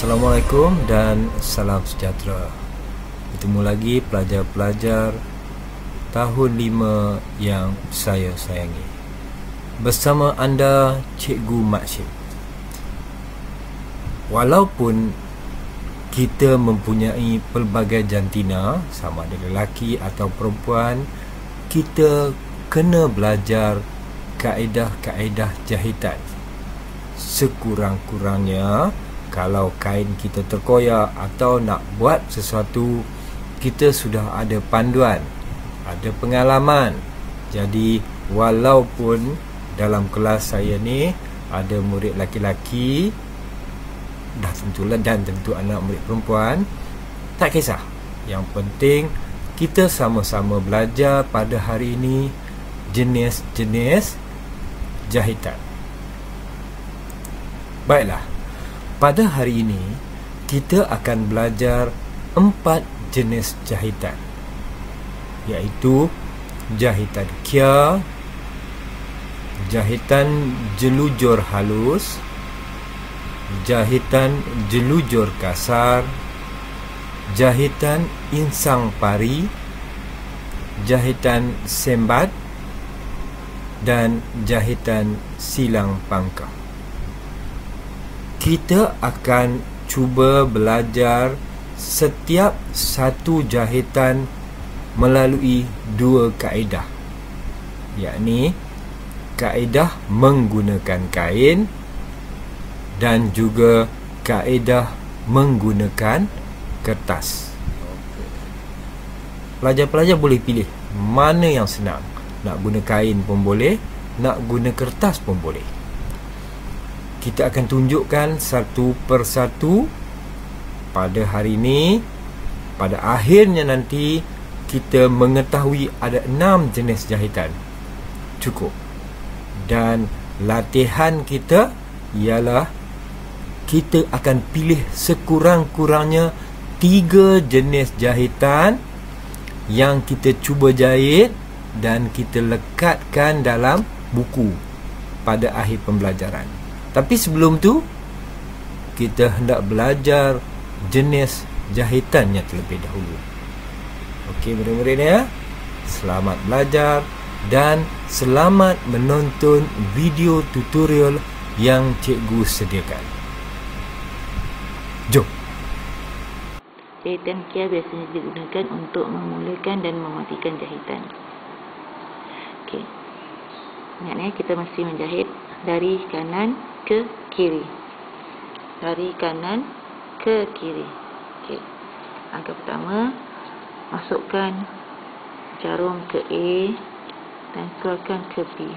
Assalamualaikum dan salam sejahtera. Bertemu lagi pelajar-pelajar tahun 5 yang saya sayangi. Bersama anda, Cikgu Maksyif. Walaupun kita mempunyai pelbagai jantina, sama ada lelaki atau perempuan, kita kena belajar kaedah-kaedah jahitan. Sekurang-kurangnya, kalau kain kita terkoyak atau nak buat sesuatu, kita sudah ada panduan, ada pengalaman. Jadi walaupun dalam kelas saya ni ada murid laki-laki, dah tentulah, dan tentu anak murid perempuan, tak kisah. Yang penting kita sama-sama belajar pada hari ini jenis-jenis jahitan. Baiklah, pada hari ini kita akan belajar 4 jenis jahitan, iaitu jahitan kia, jahitan jelujur halus, jahitan jelujur kasar, jahitan insang pari, jahitan sembat, dan jahitan silang pangkah. Kita akan cuba belajar setiap satu jahitan melalui 2 kaedah, yakni kaedah menggunakan kain dan juga kaedah menggunakan kertas. Pelajar-pelajar boleh pilih mana yang senang. Nak guna kain pun boleh, nak guna kertas pun boleh. Kita akan tunjukkan satu persatu pada hari ini. Pada akhirnya nanti kita mengetahui ada 6 jenis jahitan. Cukup. Dan latihan kita ialah kita akan pilih sekurang-kurangnya 3 jenis jahitan yang kita cuba jahit dan kita lekatkan dalam buku pada akhir pembelajaran. Tapi sebelum tu, kita hendak belajar jenis jahitannya terlebih dahulu. Okey murid-murid ya, selamat belajar dan selamat menonton video tutorial yang cikgu sediakan. Jom. Jahitan kia biasanya digunakan untuk memulakan dan mematikan jahitan. Okey. Ingat kita mesti menjahit dari kanan ke kiri. Dari kanan ke kiri. Okey. Langkah pertama, masukkan jarum ke A dan keluarkan ke B.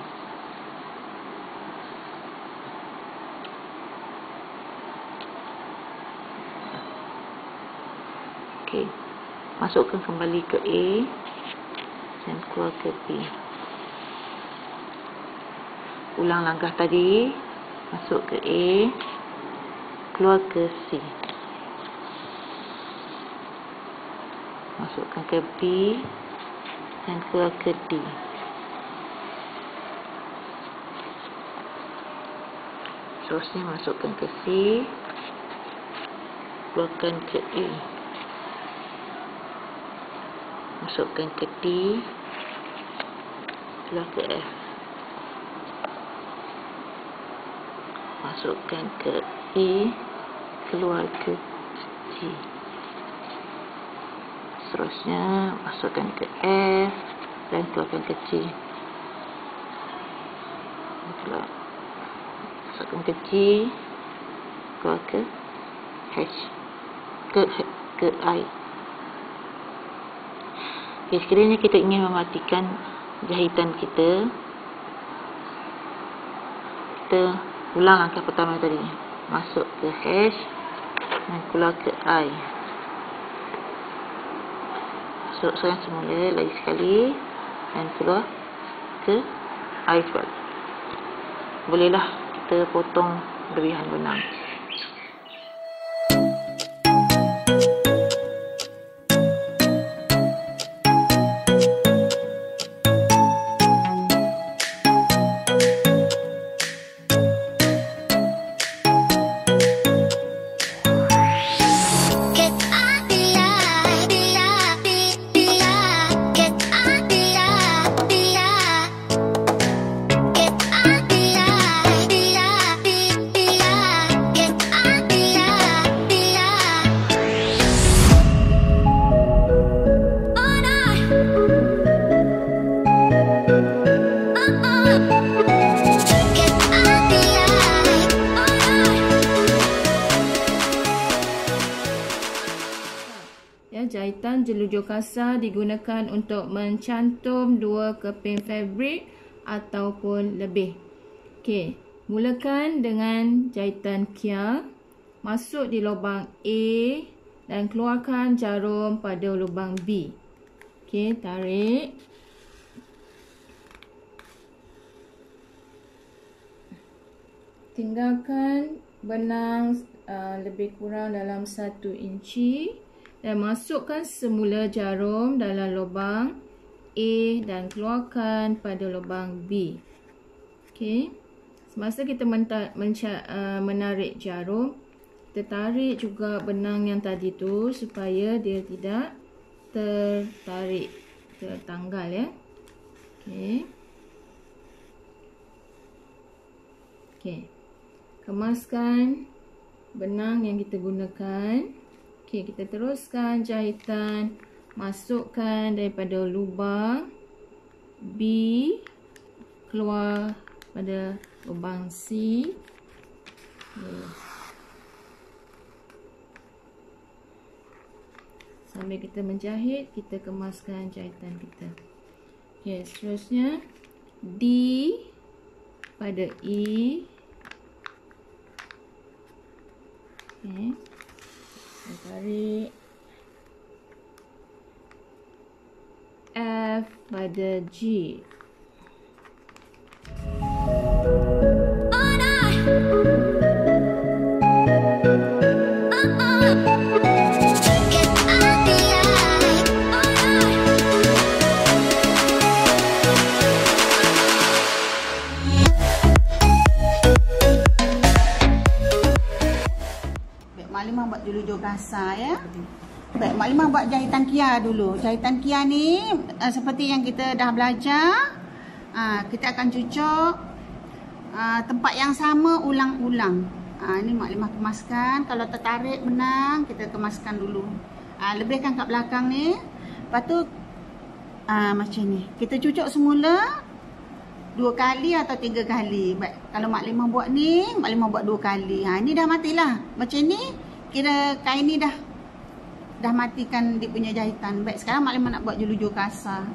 Okey. Masukkan kembali ke A dan keluar ke B. Ulang langkah tadi, masuk ke A, keluar ke C. Masukkan ke B dan keluar ke D. Seterusnya masukkan ke C, keluarkan ke E. Masukkan ke D, keluar ke F. Masukkan ke E, keluar ke G. Seterusnya masukkan ke F dan keluarkan ke G. Masukkan ke G, keluar ke H, ke I. Okay, sekiranya kita ingin mematikan jahitan kita ulang langkah pertama tadi. Masuk ke H dan keluar ke I. Masuk sekarang semula lagi sekali dan keluar ke I sebalik. Bolehlah kita potong lebihan benang. jahitan jelujur kasar digunakan untuk mencantum 2 keping fabrik ataupun lebih. Okey, mulakan dengan jahitan kia. Masuk di lubang A dan keluarkan jarum pada lubang B. Okey, tarik. Tinggalkan benang lebih kurang dalam 1 inci dan masukkan semula jarum dalam lubang A dan keluarkan pada lubang B. Okey. Semasa kita menarik jarum, kita tarik juga benang yang tadi tu supaya dia tidak tertanggal ya. Okey. Okey. Kemaskan benang yang kita gunakan. Okey, kita teruskan jahitan. Masukkan daripada lubang B, keluar pada lubang C. Sambil kita menjahit, kita kemaskan jahitan kita. Okey, seterusnya D pada E. Okay. Tarik F pada G. Maklimah buat jelujur kasar ya. Baik, Maklimah buat jahitan kia dulu. Jahitan kia ni seperti yang kita dah belajar. Kita akan cucuk tempat yang sama ulang-ulang. Ini Maklimah kemaskan. Kalau tertarik benang, kita kemaskan dulu. Lebihkan kat belakang ni. Lepas tu macam ni. Kita cucuk semula 2 kali atau 3 kali. Baik, kalau Maklimah buat ni, Maklimah buat 2 kali. Ni dah matilah. Macam ni kira kain ni dah matikan dia punya jahitan. Baik, sekarang Maklimah nak buat jelujur kasar.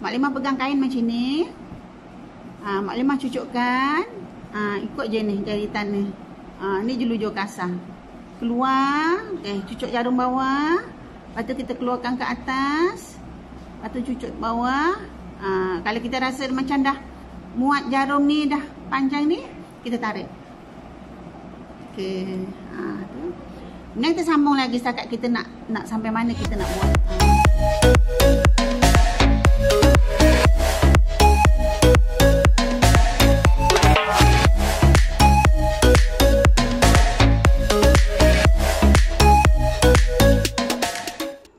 Maklimah pegang kain macam ni. Maklimah cucukkan. Ikut je ni jahitan ni. Ni jelujur kasar. Keluar. Cucuk jarum bawah. Lepas tu kita keluarkan ke atas. Lepas tu cucuk bawah. Kalau kita rasa macam dah muat jarum ni dah panjang ni, kita tarik. Okey. Tu. Kemudian kita sambung lagi setakat kita nak sampai mana kita nak buat.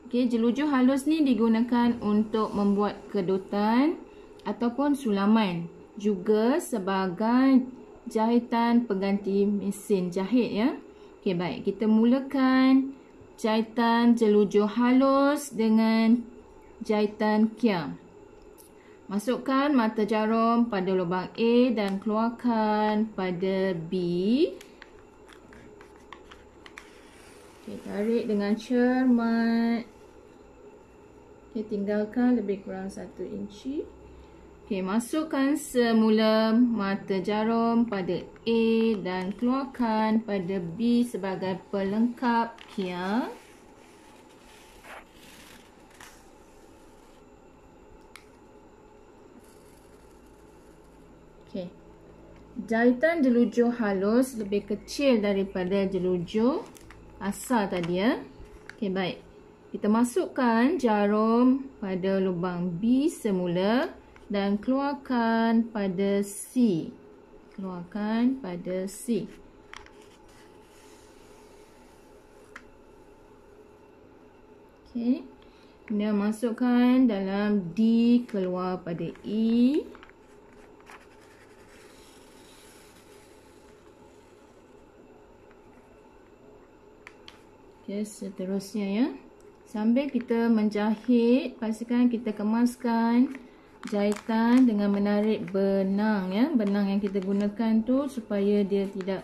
Okey, jelujur halus ni digunakan untuk membuat kedutan ataupun sulaman. Juga sebagai jahitan pengganti mesin jahit ya. Okey, baik. Kita mulakan jahitan jelujur halus dengan jahitan kia. Masukkan mata jarum pada lubang A dan keluarkan pada B. Okey, tarik dengan cermat. Okey, tinggalkan lebih kurang 1 inci. Okey, masukkan semula mata jarum pada A dan keluarkan pada B sebagai pelengkap kia. Okey. Jahitan jelujur halus lebih kecil daripada jelujur asal tadi ya. Okey, baik. Kita masukkan jarum pada lubang B semula dan keluarkan pada C. Keluarkan pada C. Okey. Kemudian masukkan dalam D, keluar pada E. Okey, seterusnya ya. Sambil kita menjahit, pastikan kita kemaskan jahitan dengan menarik benang ya. Benang yang kita gunakan tu supaya dia tidak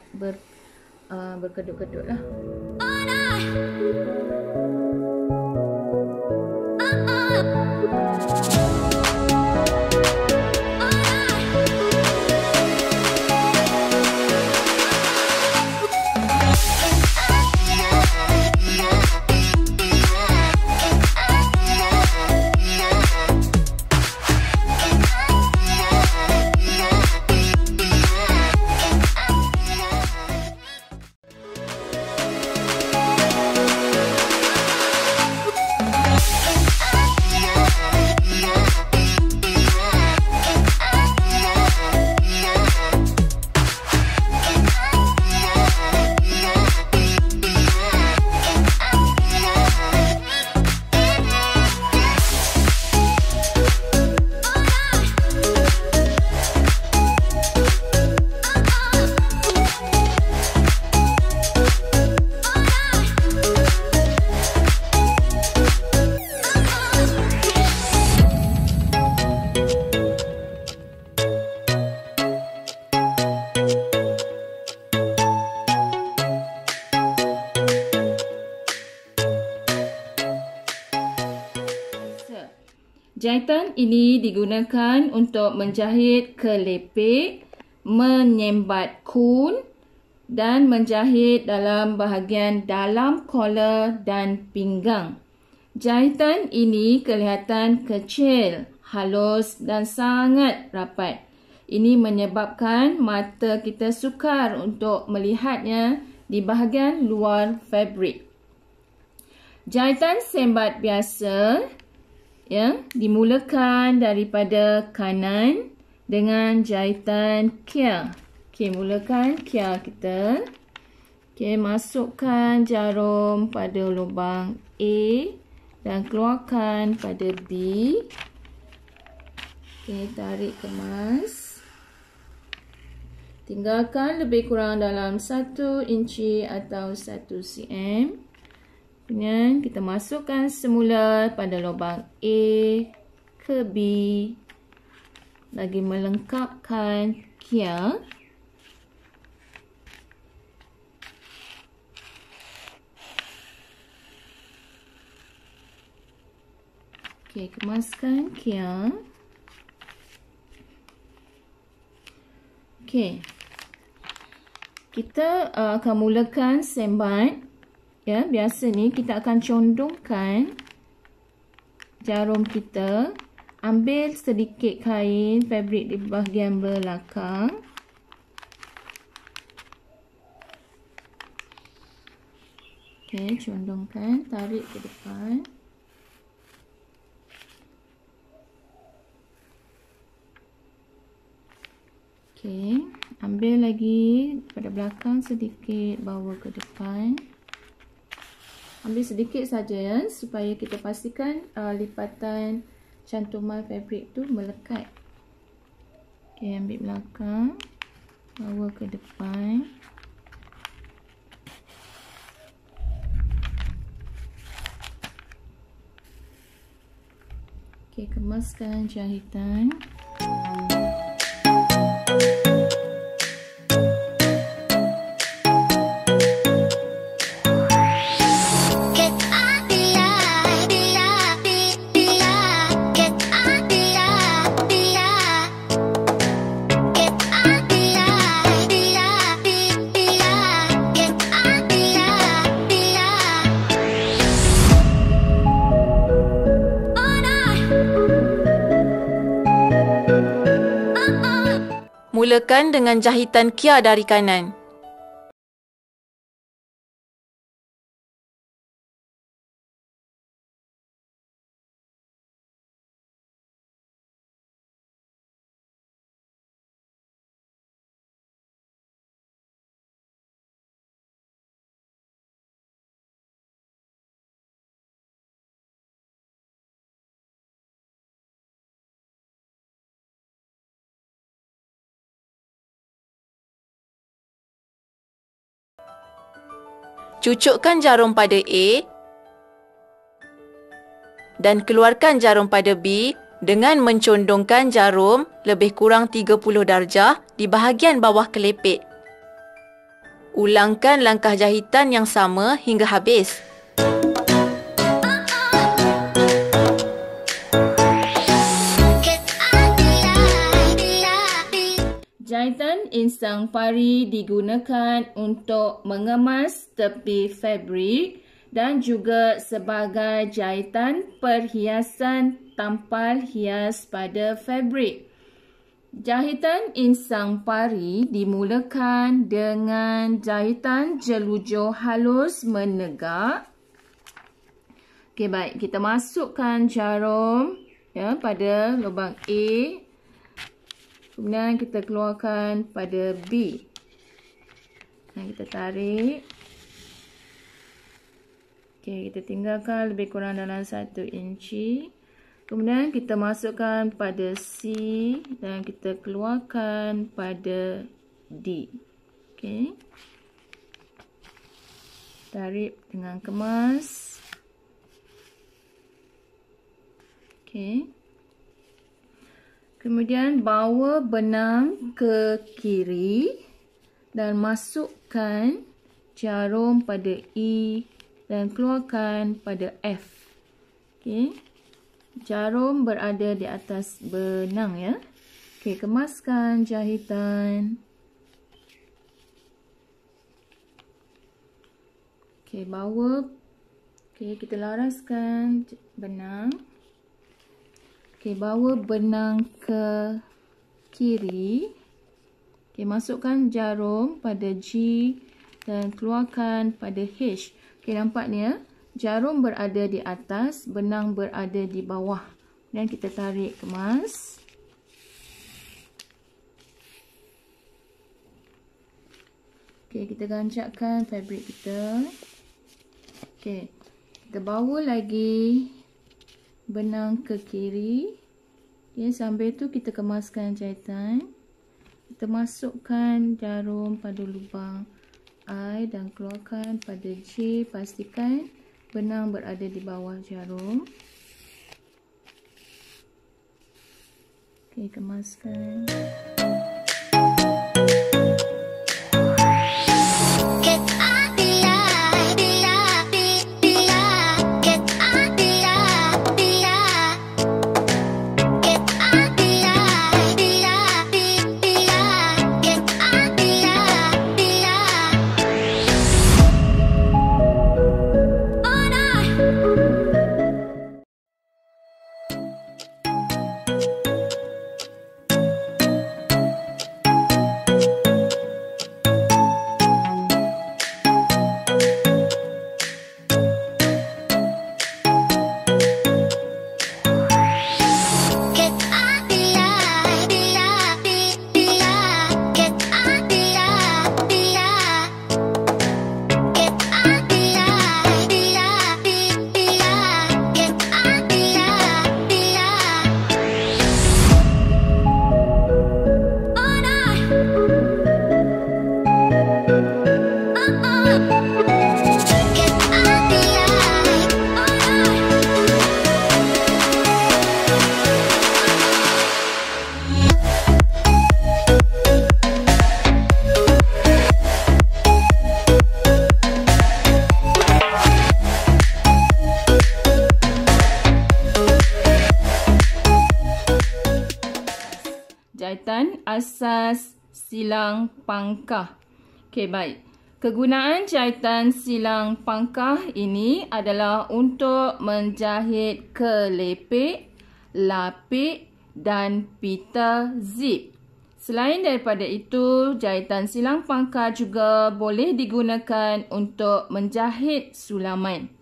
berkedut-kedut lah. Jahitan ini digunakan untuk menjahit kelepek, menyembat kun dan menjahit dalam bahagian dalam collar dan pinggang. Jahitan ini kelihatan kecil, halus dan sangat rapat. Ini menyebabkan mata kita sukar untuk melihatnya di bahagian luar fabrik. Jahitan sembat biasa dimulakan daripada kanan dengan jahitan kia. Okey, mulakan kia kita. Okey, masukkan jarum pada lubang A dan keluarkan pada B. Okey, tarik kemas. Tinggalkan lebih kurang dalam 1 inci atau 1 cm. Kemudian kita masukkan semula pada lubang A ke B. Lagi melengkapkan kia. Okey, kemaskan kia. Okey. Kita akan mulakan sembat. Ya, biasa ni kita akan condongkan jarum kita. Ambil sedikit kain fabrik di bahagian belakang. Okey, condongkan, tarik ke depan. Okey, ambil lagi pada belakang sedikit, bawa ke depan. Ambil sedikit saja ya, supaya kita pastikan lipatan cantuman fabrik tu melekat. Okey, ambil belakang, bawa ke depan. Okey, kemaskan jahitan. Mulakan dengan jahitan kia dari kanan. Cucukkan jarum pada A dan keluarkan jarum pada B dengan mencondongkan jarum lebih kurang 30 darjah di bahagian bawah kelepek. Ulangkan langkah jahitan yang sama hingga habis. Jahitan insang pari digunakan untuk mengemas tepi fabrik dan juga sebagai jahitan perhiasan tampal hias pada fabrik. Jahitan insang pari dimulakan dengan jahitan jelujur halus menegak. Okey, baik, kita masukkan jarum ya pada lubang A. Kemudian kita keluarkan pada B. Dan kita tarik. Okey, kita tinggalkan lebih kurang dalam 1 inci. Kemudian kita masukkan pada C dan kita keluarkan pada D. Okey. Tarik dengan kemas. Okey. Kemudian bawa benang ke kiri dan masukkan jarum pada E dan keluarkan pada F. Okey. jarum berada di atas benang ya. Okey, kemaskan jahitan. Okey, bawa. Okey, kita laraskan benang. Okey, bawa benang ke kiri. Okey, masukkan jarum pada G dan keluarkan pada H. Okey, nampak ni ya. Jarum berada di atas, benang berada di bawah. Dan kita tarik kemas. Okey, kita gancakkan fabric kita. Okey, kita bawa lagi benang ke kiri. Okey, sambil tu kita kemaskan jahitan. Kita masukkan jarum pada lubang I dan keluarkan pada J. Pastikan benang berada di bawah jarum. Okey, kemaskan. Jahitan asas silang pangkah. Okey, baik. Kegunaan jahitan silang pangkah ini adalah untuk menjahit kelepek, lapik dan pita zip. Selain daripada itu, jahitan silang pangkah juga boleh digunakan untuk menjahit sulaman.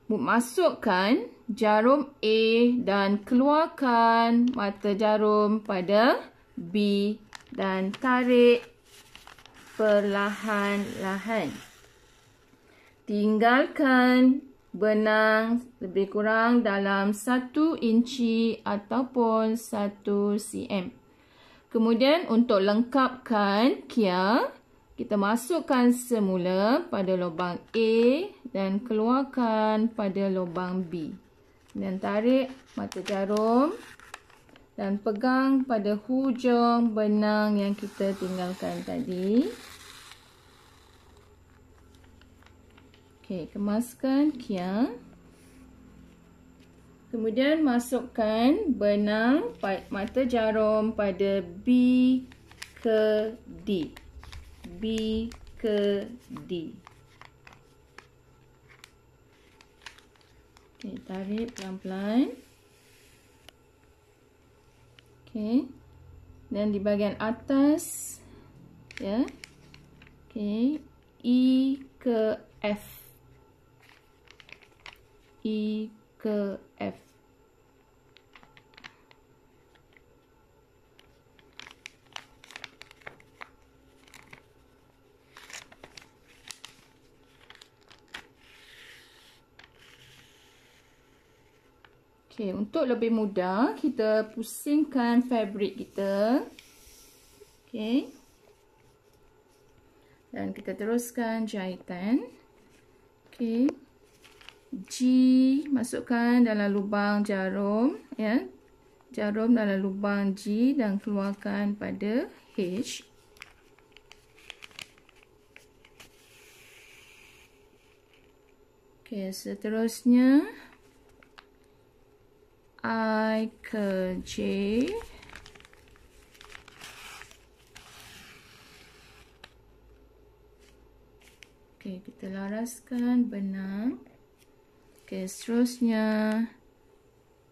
Masukkan jarum A dan keluarkan mata jarum pada B dan tarik perlahan-lahan. Tinggalkan benang lebih kurang dalam 1 inci ataupun 1 cm. Kemudian untuk lengkapkan kia, kita masukkan semula pada lubang A dan keluarkan pada lubang B. Dan tarik mata jarum dan pegang pada hujung benang yang kita tinggalkan tadi. Okey, kemaskan kia. Kemudian masukkan benang mata jarum pada B ke D. B ke D. Okey, tarik pelan-pelan. Okey. Dan di bahagian atas ya. Okey, E ke F. E ke F. Okey, untuk lebih mudah, kita pusingkan fabric kita. Okey. Dan kita teruskan jahitan. Okey. G masukkan dalam lubang jarum, ya. Jarum dalam lubang G dan keluarkan pada H. Okey, seterusnya I ke J. Okey, kita laraskan benang. Okey, seterusnya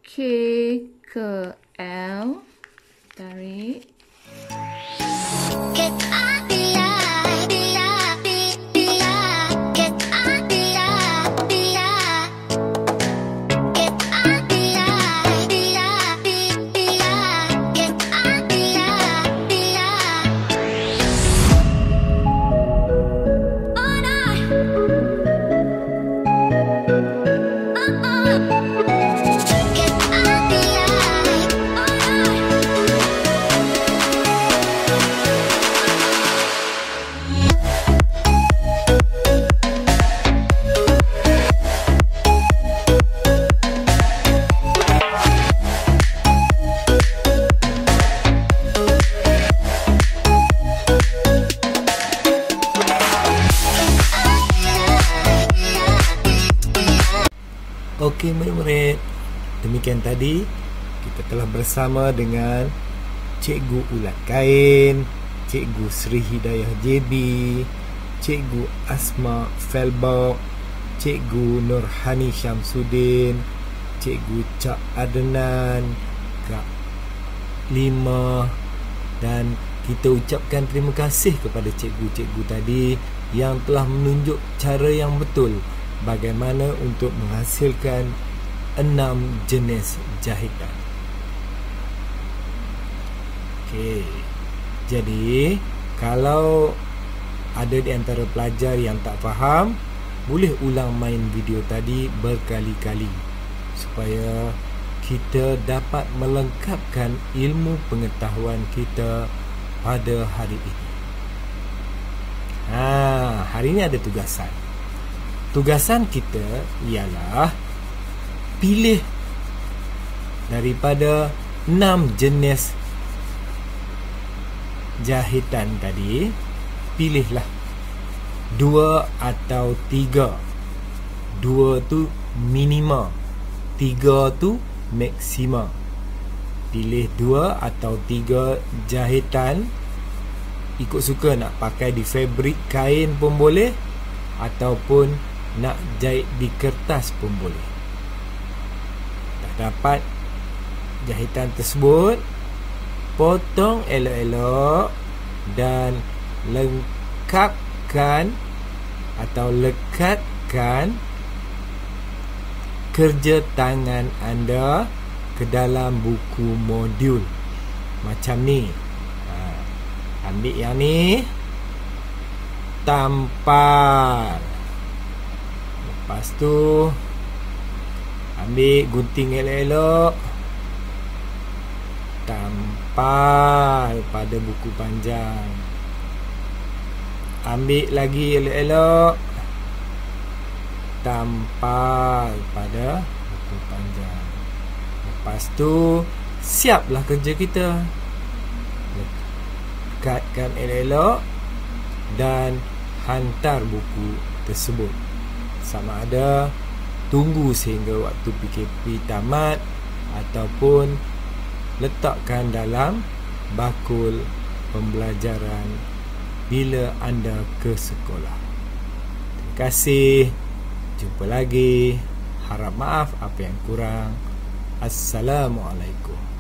K ke L. Tarik. Okey murid-murid, demikian tadi kita telah bersama dengan Cikgu Ulat Kain, Cikgu Sri Hidayah JB, Cikgu Asma Felbok, Cikgu Nurhani Syamsuddin, Cikgu Cak Adnan, Kak Lima, dan kita ucapkan terima kasih kepada cikgu-cikgu tadi yang telah menunjuk cara yang betul bagaimana untuk menghasilkan 6 jenis jahitan. Okey. Jadi, kalau ada di antara pelajar yang tak faham, boleh ulang main video tadi berkali-kali supaya kita dapat melengkapkan ilmu pengetahuan kita pada hari ini. Hari ini ada tugasan. Tugasan kita ialah pilih daripada 6 jenis jahitan tadi, pilihlah 2 atau 3. 2 tu minima, 3 tu maksima. Pilih 2 atau 3 jahitan. Ikut suka, nak pakai di fabrik kain pun boleh, ataupun nak jahit di kertas pun boleh. Dah dapat jahitan tersebut, potong elok-elok dan lengkapkan atau lekatkan kerja tangan anda ke dalam buku modul macam ni. Ambil yang ni, tampal. Lepas tu ambil gunting elok-elok, tampal pada buku panjang. Ambil lagi elok-elok, tampal pada buku panjang. Lepas tu siaplah kerja kita. Lekatkan elok-elok dan hantar buku tersebut. Sama ada tunggu sehingga waktu PKP tamat ataupun letakkan dalam bakul pembelajaran bila anda ke sekolah. Terima kasih. Jumpa lagi. Harap maaf apa yang kurang. Assalamualaikum.